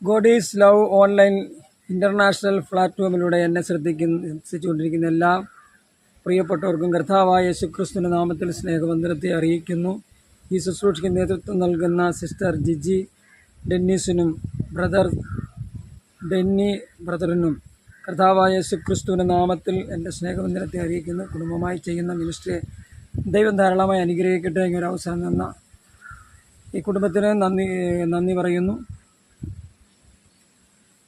God is love online international പ്ലാറ്റ്ഫോമിലൂടെ എന്നെ ശ്രദ്ധിച്ചുകൊണ്ടിരിക്കുന്ന എല്ലാ പ്രിയപ്പെട്ടവർക്കും കർത്താവായ യേശുക്രിസ്തുവിൻ്റെ നാമത്തിൽ സ്നേഹവന്ദനത്തെ അറിയിക്കുന്നു. ഈ ശുശ്രൂഷയ്ക്ക് നേതൃത്വം നൽകുന്ന സിസ്റ്റർ ജിജി ഡെന്നീസിനും ബ്രദറിനും കർത്താവായ യേശുക്രിസ്തുവിൻ്റെ നാമത്തിൽ എൻ്റെ സ്നേഹവന്ദനത്തെ അറിയിക്കുന്നു. കുടുംബമായി ചെയ്യുന്ന മിനിസ്ട്രിയെ ദൈവം ധാരാളമായി അനുഗ്രഹിക്കട്ടെ. ഇങ്ങനൊരു അവസരം തന്ന ഈ കുടുംബത്തിന് നന്ദി പറയുന്നു.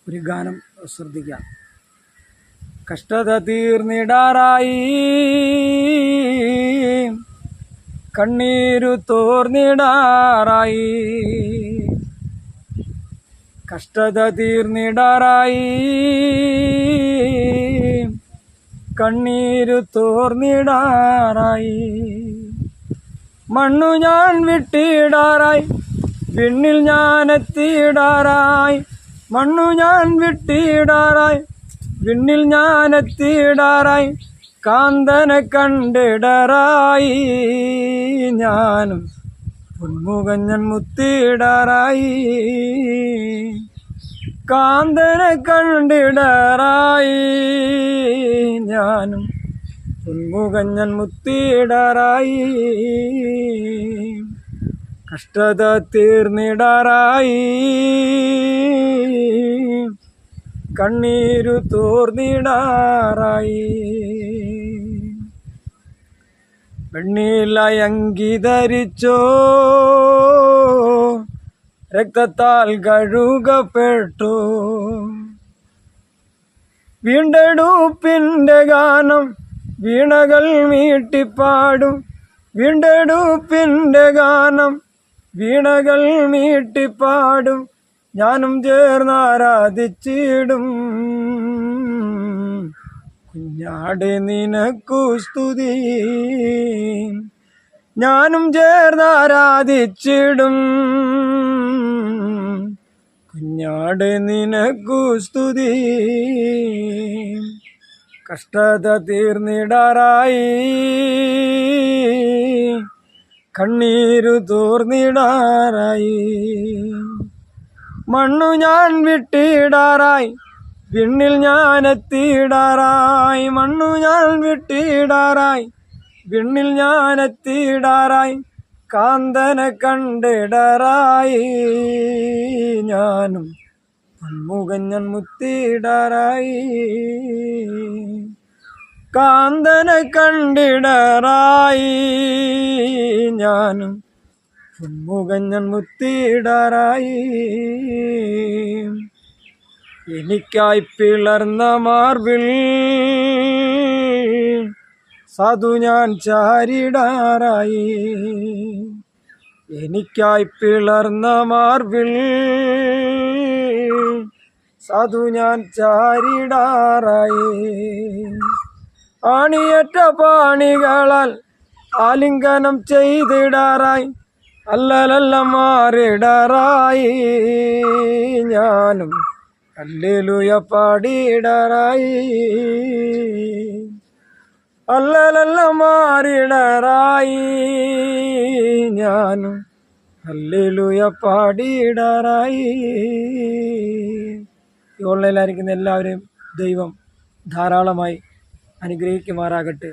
ഒരു ഗാനം ശ്രദ്ധിക്കാം. കഷ്ടത തീർന്നിടാറായി, കണ്ണീരു തോർന്നിടാറായി, കഷ്ടത തീർന്നിടാറായി, കണ്ണീരു തോർന്നിടാറായി, മണ്ണു ഞാൻ വിട്ടിടാറായി, വിണ്ണിൽ ഞാൻ എത്തിയിടാറായി, മണ്ണു ഞാൻ വിട്ടിടാറായി, വിണ്ണിൽ ഞാൻ എത്തിയിടാറായി, കാന്തനെ കണ്ടിടറായി, ഞാനും പൊന്മുഖം ഞാൻ മുത്തിയിടാറായി, കാന്തനെ കണ്ടിടറായി, ഞാനും പൊന്മുഖം ഞാൻ മുത്തിയിടാറായി, കഷ്ടത തീർന്നിടാറായി, കണ്ണീരു തോർന്നിടാറായി, വെണ്ണീലയങ്കി ധരിച്ചോ, രക്തത്താൽ കഴുകപ്പെട്ടു, വീണ്ടെടുപ്പിൻ്റെ ഗാനം വീണകൾ മീട്ടിപ്പാടും, വീണ്ടെടുപ്പിൻ്റെ ഗാനം വീണകൾ മീട്ടിപ്പാടും, ഞാനും ചേർന്നാരാധിച്ചിടും, കുഞ്ഞാടെ നിനക്കു സ്തുതി, ഞാനും ചേർന്നാരാധിച്ചിടും, കുഞ്ഞാടെ നിനക്കു സ്തുതി, കഷ്ടത തീർന്നിടാറായി, കണ്ണീരു തോർന്നിടാറായി, മണ്ണു ഞാൻ വിട്ടിടാറായി, വിണ്ണിൽ ഞാൻ എത്തിയിടാറായി, മണ്ണു ഞാൻ വിട്ടിടാറായി, വിണ്ണിൽ ഞാൻ എത്തിയിടാറായി, കാന്തനെ കണ്ടിടറായി, ഞാനും പൊന്മുഖം ഞാൻ മുത്തിയിടാറായി, കാന്തനെ കണ്ടിടറായി, ഞാനും പൊന്മുഖം ഞാൻ മുത്തിയിടാറായി, എനിക്കായി പിളർന്ന മാർവിൽ സാധു ഞാൻ ചാരിടാറായി, എനിക്കായി പിളർന്ന മാർവിൽ സാധു ഞാൻ ചാരിടാറായി, ആണിയേറ്റ പാണികളാൽ ആലിംഗനം ചെയ്തിടാറായി, അല്ലലല്ല മാറിടാറായി, ഞാനും ഹല്ലേലൂയ പാടിയിടാറായി, അല്ലലല്ല മാറിടാറായി, ഞാനും ഹല്ലേലൂയ പാടിയിടാറായി. ഈ ഓൺലൈനിലായിരിക്കുന്ന എല്ലാവരെയും ദൈവം ധാരാളമായി അനുഗ്രഹിക്കുമാറാകട്ടെ.